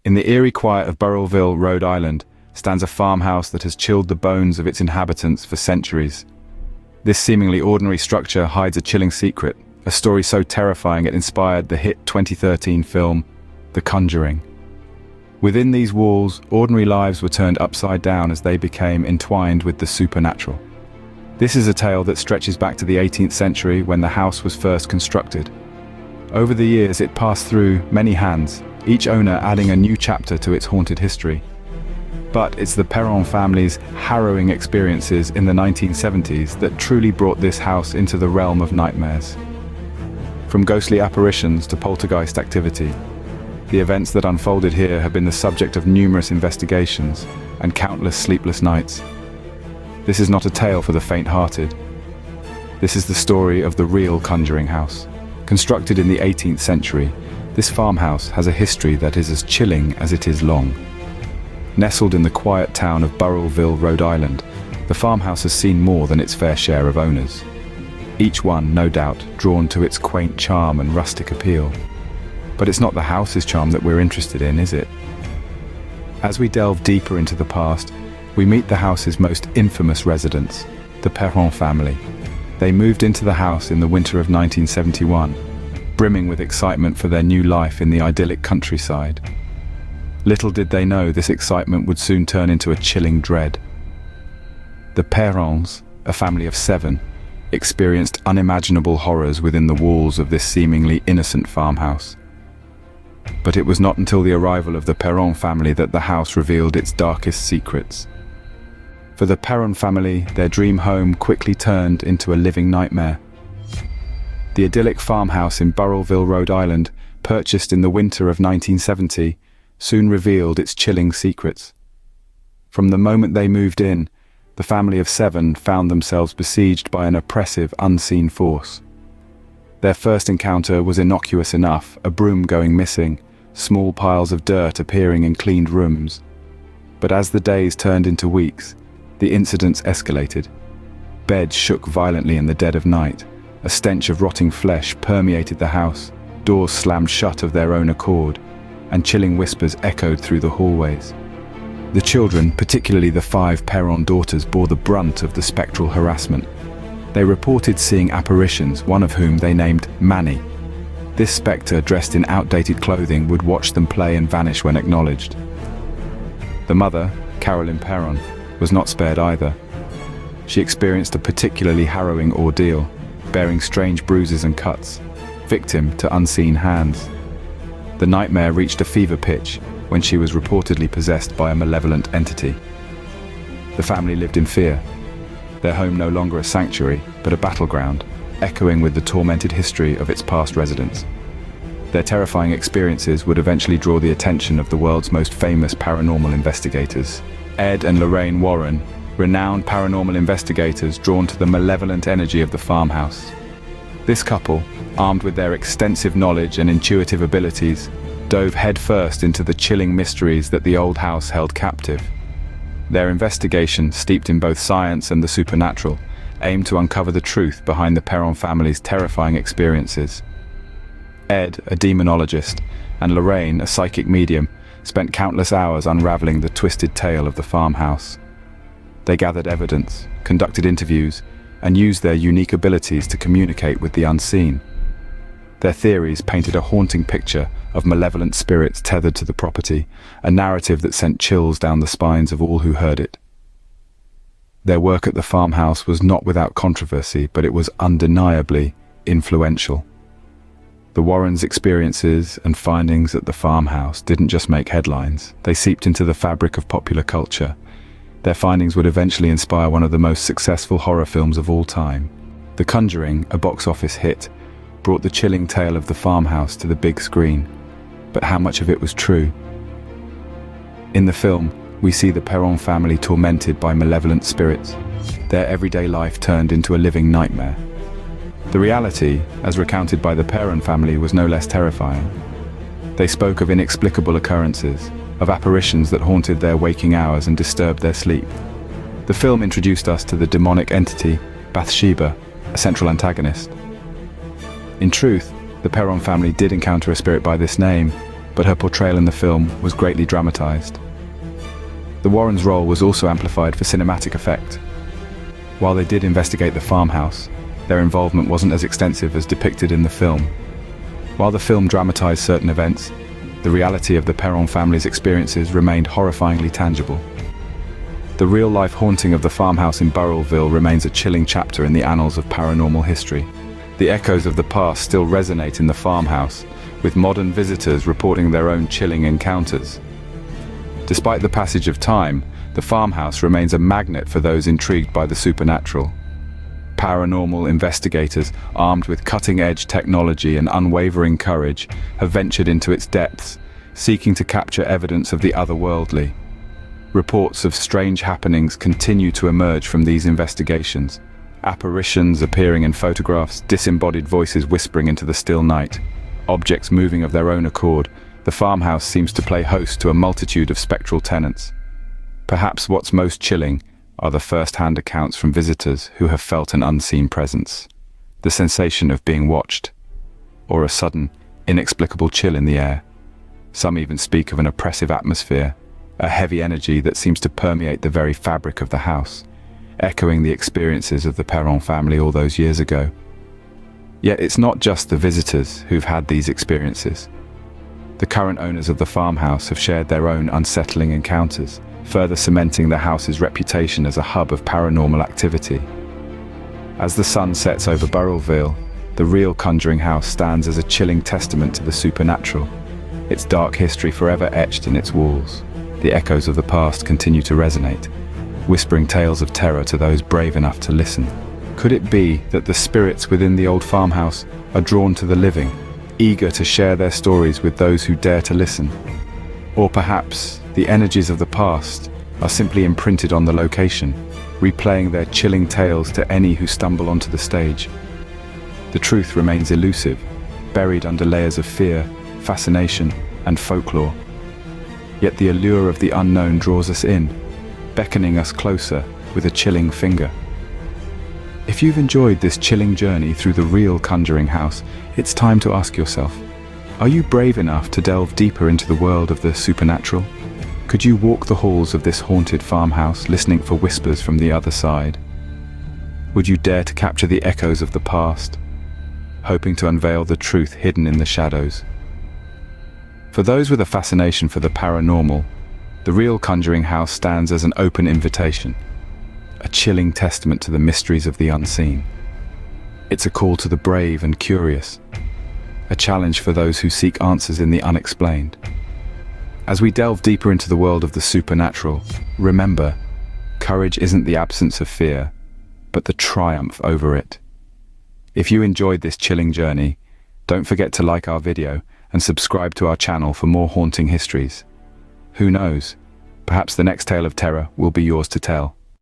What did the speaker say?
In the eerie quiet of Burrellville, Rhode Island, stands a farmhouse that has chilled the bones of its inhabitants for centuries. This seemingly ordinary structure hides a chilling secret, a story so terrifying it inspired the hit 2013 film, The Conjuring. Within these walls, ordinary lives were turned upside down as they became entwined with the supernatural. This is a tale that stretches back to the 18th century when the house was first constructed. Over the years, it passed through many hands, each owner adding a new chapter to its haunted history. But it's the Perron family's harrowing experiences in the 1970s that truly brought this house into the realm of nightmares. From ghostly apparitions to poltergeist activity, the events that unfolded here have been the subject of numerous investigations and countless sleepless nights. This is not a tale for the faint-hearted. This is the story of the real Conjuring House. Constructed in the 18th century, this farmhouse has a history that is as chilling as it is long. Nestled in the quiet town of Burrellville, Rhode Island, the farmhouse has seen more than its fair share of owners. Each one, no doubt, drawn to its quaint charm and rustic appeal. But it's not the house's charm that we're interested in, is it? As we delve deeper into the past, we meet the house's most infamous residents, the Perron family. They moved into the house in the winter of 1971, brimming with excitement for their new life in the idyllic countryside. Little did they know this excitement would soon turn into a chilling dread. The Perrons, a family of 7, experienced unimaginable horrors within the walls of this seemingly innocent farmhouse. But it was not until the arrival of the Perron family that the house revealed its darkest secrets. For the Perron family, their dream home quickly turned into a living nightmare. The idyllic farmhouse in Burrellville, Rhode Island, purchased in the winter of 1970, soon revealed its chilling secrets. From the moment they moved in, the family of 7 found themselves besieged by an oppressive, unseen force. Their first encounter was innocuous enough, a broom going missing, small piles of dirt appearing in cleaned rooms. But as the days turned into weeks, the incidents escalated. Beds shook violently in the dead of night. A stench of rotting flesh permeated the house, doors slammed shut of their own accord, and chilling whispers echoed through the hallways. The children, particularly the 5 Perron daughters, bore the brunt of the spectral harassment. They reported seeing apparitions, one of whom they named Manny. This spectre, dressed in outdated clothing, would watch them play and vanish when acknowledged. The mother, Carolyn Perron, was not spared either. She experienced a particularly harrowing ordeal, bearing strange bruises and cuts, victim to unseen hands. The nightmare reached a fever pitch when she was reportedly possessed by a malevolent entity. The family lived in fear, their home no longer a sanctuary, but a battleground, echoing with the tormented history of its past residents. Their terrifying experiences would eventually draw the attention of the world's most famous paranormal investigators. Ed and Lorraine Warren, renowned paranormal investigators drawn to the malevolent energy of the farmhouse. This couple, armed with their extensive knowledge and intuitive abilities, dove headfirst into the chilling mysteries that the old house held captive. Their investigation, steeped in both science and the supernatural, aimed to uncover the truth behind the Perron family's terrifying experiences. Ed, a demonologist, and Lorraine, a psychic medium, spent countless hours unraveling the twisted tale of the farmhouse. They gathered evidence, conducted interviews, and used their unique abilities to communicate with the unseen. Their theories painted a haunting picture of malevolent spirits tethered to the property, a narrative that sent chills down the spines of all who heard it. Their work at the farmhouse was not without controversy, but it was undeniably influential. The Warrens' experiences and findings at the farmhouse didn't just make headlines, they seeped into the fabric of popular culture. Their findings would eventually inspire one of the most successful horror films of all time. The Conjuring, a box office hit, brought the chilling tale of the farmhouse to the big screen. But how much of it was true? In the film, we see the Perron family tormented by malevolent spirits, their everyday life turned into a living nightmare. The reality, as recounted by the Perron family, was no less terrifying. They spoke of inexplicable occurrences, of apparitions that haunted their waking hours and disturbed their sleep. The film introduced us to the demonic entity, Bathsheba, a central antagonist. In truth, the Perron family did encounter a spirit by this name, but her portrayal in the film was greatly dramatized. The Warrens' role was also amplified for cinematic effect. While they did investigate the farmhouse, their involvement wasn't as extensive as depicted in the film. While the film dramatized certain events, the reality of the Perron family's experiences remained horrifyingly tangible. The real-life haunting of the farmhouse in Burrellville remains a chilling chapter in the annals of paranormal history. The echoes of the past still resonate in the farmhouse, with modern visitors reporting their own chilling encounters. Despite the passage of time, the farmhouse remains a magnet for those intrigued by the supernatural. Paranormal investigators, armed with cutting-edge technology and unwavering courage, have ventured into its depths, seeking to capture evidence of the otherworldly. Reports of strange happenings continue to emerge from these investigations. Apparitions appearing in photographs, disembodied voices whispering into the still night. Objects moving of their own accord, the farmhouse seems to play host to a multitude of spectral tenants. Perhaps what's most chilling are the first-hand accounts from visitors who have felt an unseen presence. The sensation of being watched, or a sudden, inexplicable chill in the air. Some even speak of an oppressive atmosphere, a heavy energy that seems to permeate the very fabric of the house, echoing the experiences of the Perron family all those years ago. Yet it's not just the visitors who've had these experiences. The current owners of the farmhouse have shared their own unsettling encounters, further cementing the house's reputation as a hub of paranormal activity. As the sun sets over Burrellville, the real Conjuring House stands as a chilling testament to the supernatural, its dark history forever etched in its walls. The echoes of the past continue to resonate, whispering tales of terror to those brave enough to listen. Could it be that the spirits within the old farmhouse are drawn to the living, eager to share their stories with those who dare to listen? Or perhaps the energies of the past are simply imprinted on the location, replaying their chilling tales to any who stumble onto the stage. The truth remains elusive, buried under layers of fear, fascination, and folklore. Yet the allure of the unknown draws us in, beckoning us closer with a chilling finger. If you've enjoyed this chilling journey through the real Conjuring House, it's time to ask yourself, are you brave enough to delve deeper into the world of the supernatural? Could you walk the halls of this haunted farmhouse, listening for whispers from the other side? Would you dare to capture the echoes of the past, hoping to unveil the truth hidden in the shadows? For those with a fascination for the paranormal, the real Conjuring House stands as an open invitation, a chilling testament to the mysteries of the unseen. It's a call to the brave and curious, a challenge for those who seek answers in the unexplained. As we delve deeper into the world of the supernatural, remember, courage isn't the absence of fear, but the triumph over it. If you enjoyed this chilling journey, don't forget to like our video and subscribe to our channel for more haunting histories. Who knows, perhaps the next tale of terror will be yours to tell.